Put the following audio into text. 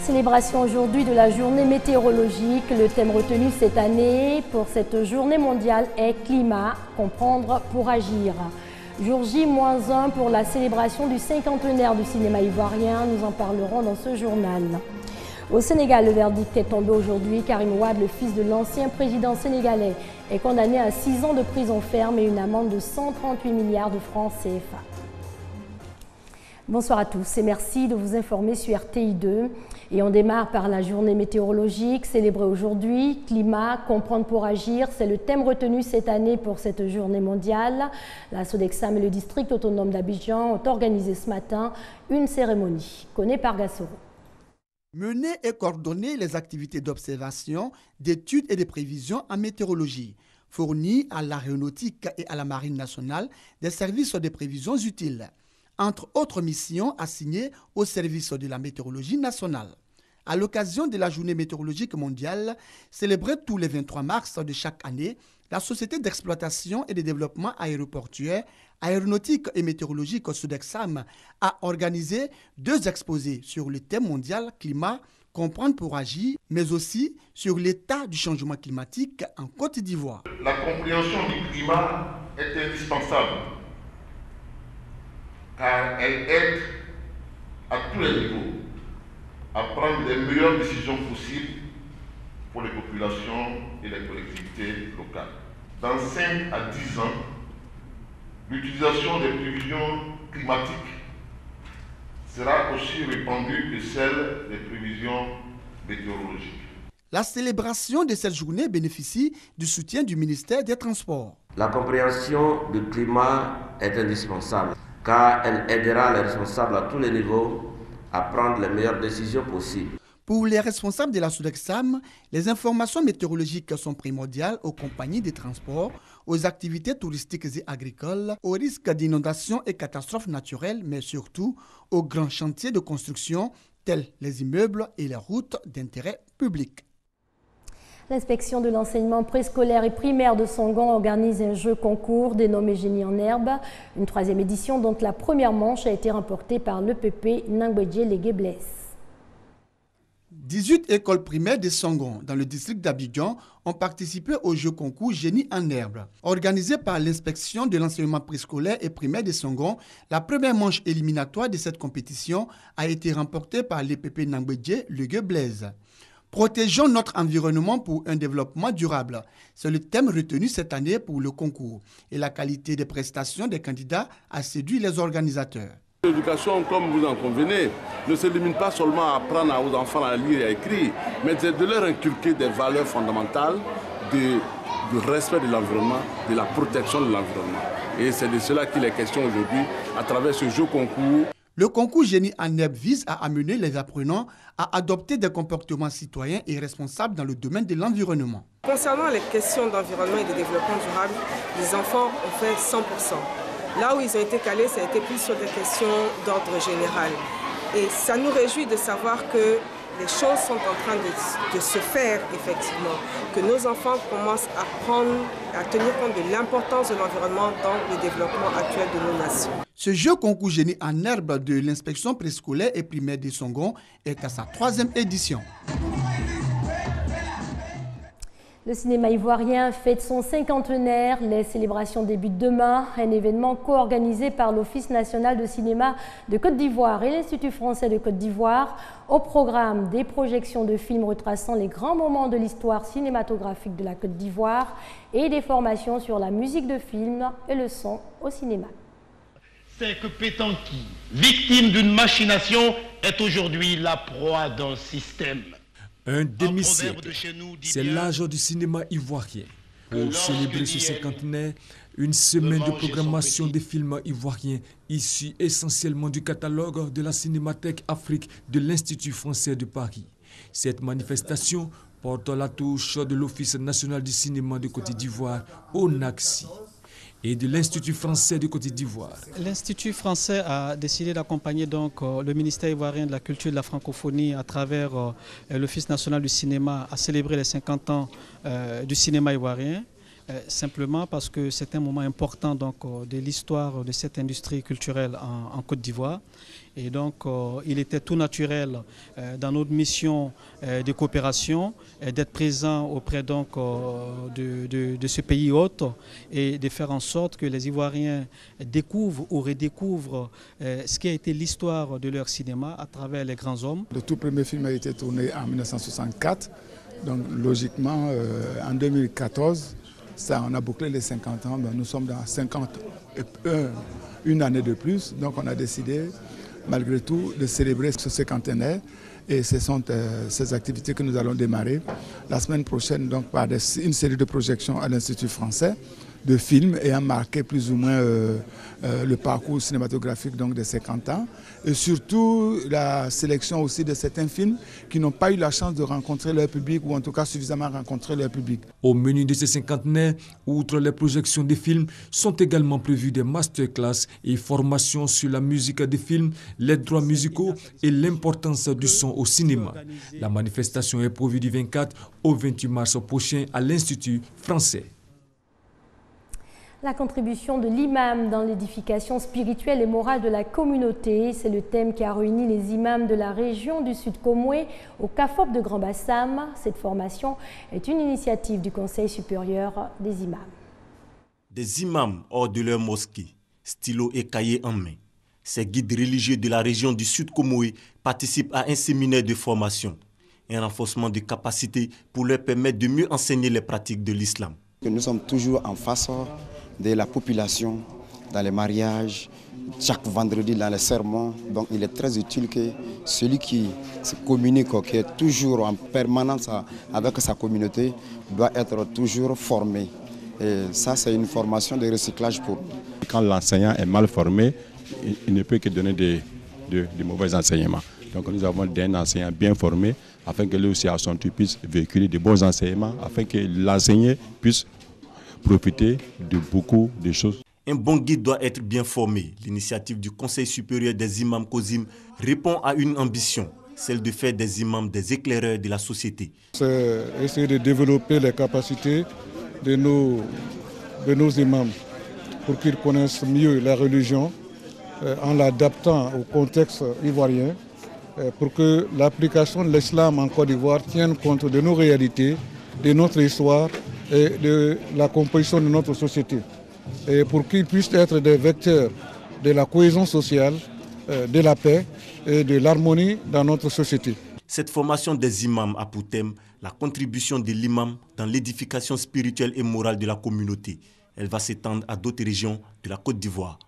Célébration aujourd'hui de la journée météorologique. Le thème retenu cette année pour cette journée mondiale est climat, comprendre pour agir. Jour J-1 pour la célébration du cinquantenaire du cinéma ivoirien. Nous en parlerons dans ce journal. Au Sénégal, le verdict est tombé aujourd'hui. Karim Wade, le fils de l'ancien président sénégalais, est condamné à 6 ans de prison ferme et une amende de 138 milliards de francs CFA. Bonsoir à tous et merci de vous informer sur RTI2. Et on démarre par la journée météorologique célébrée aujourd'hui. Climat, comprendre pour agir, c'est le thème retenu cette année pour cette journée mondiale. La Sodexam et le district autonome d'Abidjan ont organisé ce matin une cérémonie. Connue par Gassoro. Mener et coordonner les activités d'observation, d'études et de prévisions en météorologie. Fournir à l'aéronautique et à la marine nationale des services de prévisions utiles. Entre autres missions assignées au service de la météorologie nationale. À l'occasion de la journée météorologique mondiale, célébrée tous les 23 mars de chaque année, la Société d'exploitation et de développement aéroportuaire, aéronautique et météorologique Sodexam a organisé 2 exposés sur le thème mondial climat, comprendre pour agir, mais aussi sur l'état du changement climatique en Côte d'Ivoire. La compréhension du climat est indispensable, car elle aide à tous les niveaux à prendre les meilleures décisions possibles pour les populations et les collectivités locales. Dans 5 à 10 ans, l'utilisation des prévisions climatiques sera aussi répandue que celle des prévisions météorologiques. La célébration de cette journée bénéficie du soutien du ministère des Transports. La compréhension du climat est indispensable, car elle aidera les responsables à tous les niveaux à prendre les meilleures décisions possibles. Pour les responsables de la Sodexam, les informations météorologiques sont primordiales aux compagnies de transport, aux activités touristiques et agricoles, aux risques d'inondations et catastrophes naturelles, mais surtout aux grands chantiers de construction tels les immeubles et les routes d'intérêt public. L'inspection de l'enseignement préscolaire et primaire de Songon organise un jeu concours dénommé Génie en herbe, une 3e édition dont la première manche a été remportée par l'EPP Nangwedje Légué-Blesse. 18 écoles primaires de Songon, dans le district d'Abidjan, ont participé au jeu concours Génie en herbe. Organisé par l'inspection de l'enseignement préscolaire et primaire de Songon, la première manche éliminatoire de cette compétition a été remportée par l'EPP Nangwedje Légué-Blesse. Protégeons notre environnement pour un développement durable. C'est le thème retenu cette année pour le concours. Et la qualité des prestations des candidats a séduit les organisateurs. L'éducation, comme vous en convenez, ne se limite pas seulement à apprendre aux enfants à lire et à écrire, mais de leur inculquer des valeurs fondamentales du respect de l'environnement, de la protection de l'environnement. Et c'est de cela qu'il est question aujourd'hui à travers ce jeu concours. Le concours Génie en herbe vise à amener les apprenants à adopter des comportements citoyens et responsables dans le domaine de l'environnement. Concernant les questions d'environnement et de développement durable, les enfants ont fait 100%. Là où ils ont été calés, ça a été plus sur des questions d'ordre général. Et ça nous réjouit de savoir que les choses sont en train de se faire, effectivement. Que nos enfants commencent à tenir compte de l'importance de l'environnement dans le développement actuel de nos nations. Ce jeu concours Génie en herbe de l'inspection préscolaire et primaire de Songon est à sa 3e édition. Le cinéma ivoirien fête son cinquantenaire. Les célébrations débutent demain, un événement co-organisé par l'Office national de cinéma de Côte d'Ivoire et l'Institut français de Côte d'Ivoire. Au programme, des projections de films retraçant les grands moments de l'histoire cinématographique de la Côte d'Ivoire et des formations sur la musique de film et le son au cinéma. C'est que Pétanqui, victime d'une machination, est aujourd'hui la proie d'un système. Un demi-siècle, c'est l'âge du cinéma ivoirien. Pour célébrer ce cinquantenaire, une semaine de programmation des films ivoiriens issus essentiellement du catalogue de la Cinémathèque Afrique de l'Institut français de Paris. Cette manifestation porte la touche de l'Office national du cinéma de Côte d'Ivoire, ONACCI, et de l'Institut français de Côte d'Ivoire. L'Institut français a décidé d'accompagner donc le ministère ivoirien de la culture et de la francophonie à travers l'Office national du cinéma à célébrer les 50 ans du cinéma ivoirien. simplement parce que c'est un moment important donc, de l'histoire de cette industrie culturelle en Côte d'Ivoire. Et donc, il était tout naturel dans notre mission de coopération d'être présent auprès donc, de ce pays hôte et de faire en sorte que les Ivoiriens découvrent ou redécouvrent ce qui a été l'histoire de leur cinéma à travers les grands hommes. Le tout premier film a été tourné en 1964, donc logiquement en 2014, ça, on a bouclé les 50 ans, donc nous sommes dans 51 année de plus, donc on a décidé malgré tout de célébrer ce cinquantenaire et ce sont ces activités que nous allons démarrer la semaine prochaine donc par une série de projections à l'Institut français de films ayant marqué plus ou moins le parcours cinématographique donc de 50 ans et surtout la sélection aussi de certains films qui n'ont pas eu la chance de rencontrer leur public ou en tout cas suffisamment rencontrer leur public. Au menu de ces cinquantenaires, outre les projections des films, sont également prévus des masterclass et formations sur la musique des films, les droits musicaux et l'importance du son au cinéma. La manifestation est prévue du 24 au 28 mars prochain à l'Institut français. La contribution de l'imam dans l'édification spirituelle et morale de la communauté, c'est le thème qui a réuni les imams de la région du Sud Komoué au CAFOP de Grand Bassam. Cette formation est une initiative du Conseil supérieur des imams. Des imams hors de leur mosquée, stylo et cahier en main. Ces guides religieux de la région du Sud Komoué participent à un séminaire de formation, un renforcement de capacités pour leur permettre de mieux enseigner les pratiques de l'islam. Nous sommes toujours en face de la population dans les mariages, chaque vendredi dans les sermons. Donc il est très utile que celui qui se communique, qui est toujours en permanence avec sa communauté, doit être toujours formé. Et ça, c'est une formation de recyclage pour nous. Quand l'enseignant est mal formé, il ne peut que donner de mauvais enseignements. Donc nous avons un enseignant bien formé afin que lui aussi à son tour puisse véhiculer de bons enseignements, afin que l'enseigné puisse profiter de beaucoup de choses. Un bon guide doit être bien formé. L'initiative du Conseil supérieur des imams COSIM répond à une ambition, celle de faire des imams des éclaireurs de la société. C'est essayer de développer les capacités de nos imams pour qu'ils connaissent mieux la religion en l'adaptant au contexte ivoirien, pour que l'application de l'islam en Côte d'Ivoire tienne compte de nos réalités, de notre histoire et de la composition de notre société. Et pour qu'ils puissent être des vecteurs de la cohésion sociale, de la paix et de l'harmonie dans notre société. Cette formation des imams a pour thème la contribution de l'imam dans l'édification spirituelle et morale de la communauté. Elle va s'étendre à d'autres régions de la Côte d'Ivoire.